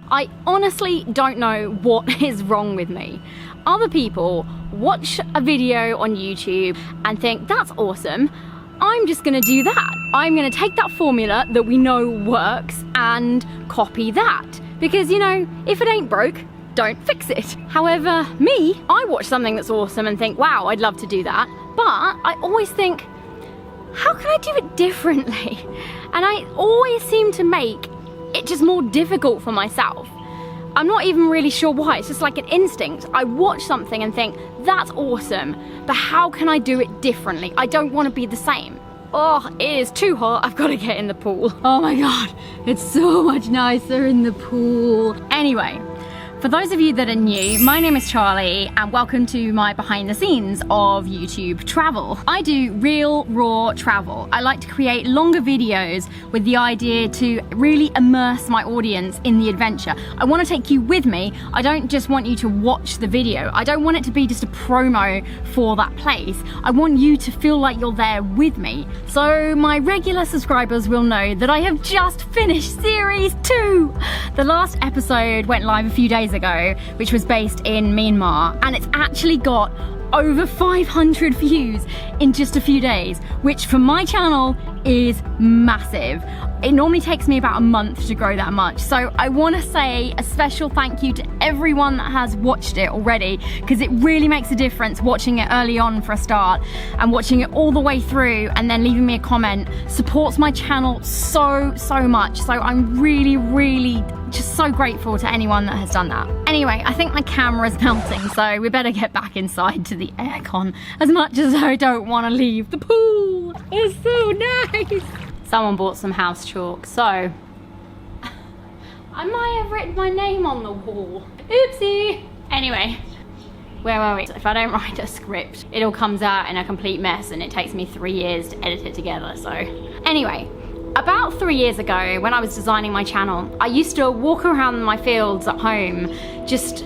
I honestly don't know what is wrong with me. Other people watch a video on YouTube and think, that's awesome, I'm just gonna do that. I'm gonna take that formula that we know works and copy that. Because, you know, if it ain't broke, don't fix it. However, me, I watch something that's awesome and think, wow, I'd love to do that. But I always think, how can I do it differently? And I always seem to make it just more difficult for myself. I'm not even really sure why, it's just like an instinct. I watch something and think, that's awesome, but how can I do it differently? I don't want to be the same. Oh, it is too hot, I've got to get in the pool. Oh my God, it's so much nicer in the pool. Anyway, for those of you that are new, my name is Charlie and welcome to my behind the scenes of YouTube travel. I do real, raw travel. I like to create longer videos with the idea to really immerse my audience in the adventure. I want to take you with me. I don't just want you to watch the video. I don't want it to be just a promo for that place. I want you to feel like you're there with me. So my regular subscribers will know that I have just finished series 2. The last episode went live a few days ago, which was based in Myanmar, and it's actually got over 500 views in just a few days, which for my channel is massive. It normally takes me about a month to grow that much. So I want to say a special thank you to everyone that has watched it already, because it really makes a difference watching it early on for a start and watching it all the way through and then leaving me a comment supports my channel so much. So I'm really just so grateful to anyone that has done that. Anyway, I think my camera's melting, so we better get back inside to the aircon, as much as I don't want to leave the pool. It's so nice. Someone bought some house chalk, so I might have written my name on the wall. Oopsie. Anyway, where were we? If I don't write a script, it all comes out in a complete mess and it takes me 3 years to edit it together, so. Anyway, about 3 years ago, when I was designing my channel, I used to walk around my fields at home, just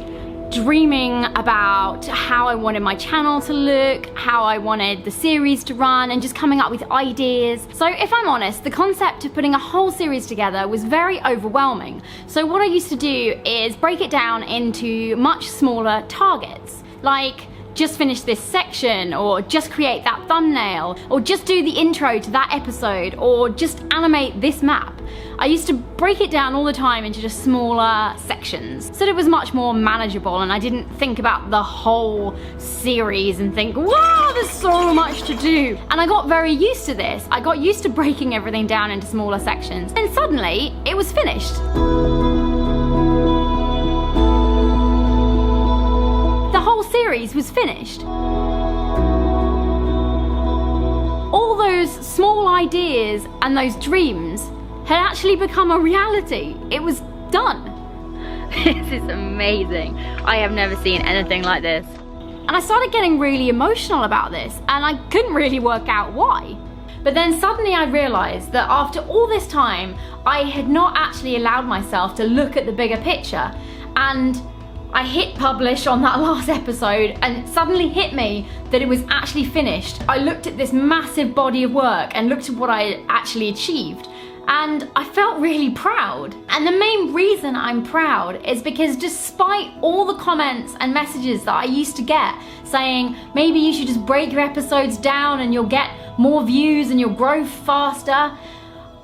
dreaming about how I wanted my channel to look, how I wanted the series to run, and just coming up with ideas. So if I'm honest, the concept of putting a whole series together was very overwhelming. So what I used to do is break it down into much smaller targets, like just finish this section, or just create that thumbnail, or just do the intro to that episode, or just animate this map. I used to break it down all the time into just smaller sections, so that it was much more manageable and I didn't think about the whole series and think, wow, there's so much to do. And I got very used to this. I got used to breaking everything down into smaller sections, and suddenly it was finished. Series was finished. All those small ideas and those dreams had actually become a reality. It was done. This is amazing. I have never seen anything like this. And I started getting really emotional about this, and I couldn't really work out why. But then suddenly I realized that after all this time, I had not actually allowed myself to look at the bigger picture, and I hit publish on that last episode and it suddenly hit me that it was actually finished. I looked at this massive body of work and looked at what I had actually achieved, and I felt really proud. And the main reason I'm proud is because despite all the comments and messages that I used to get saying maybe you should just break your episodes down and you'll get more views and you'll grow faster,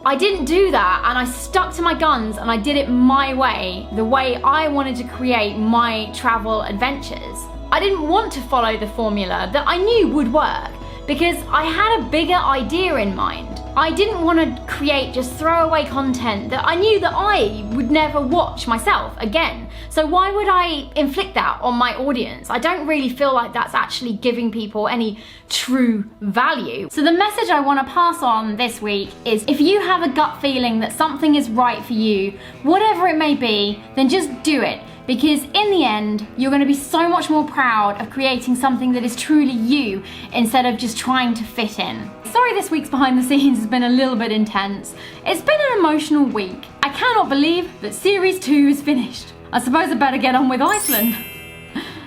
I didn't do that, and I stuck to my guns and I did it my way, the way I wanted to create my travel adventures. I didn't want to follow the formula that I knew would work, because I had a bigger idea in mind. I didn't want to create just throwaway content that I knew that I would never watch myself again. So why would I inflict that on my audience? I don't really feel like that's actually giving people any true value. So the message I want to pass on this week is, if you have a gut feeling that something is right for you, whatever it may be, then just do it. Because in the end, you're going to be so much more proud of creating something that is truly you, instead of just trying to fit in. Sorry this week's behind the scenes has been a little bit intense. It's been an emotional week. I cannot believe that series 2 is finished. I suppose I better get on with Iceland.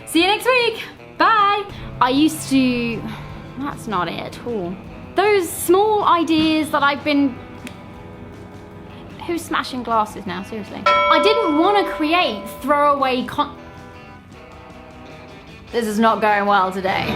See you next week. Bye. I used to... That's not it at all. Those small ideas that I've been Who's smashing glasses now, seriously? I didn't want to create throwaway This is not going well today.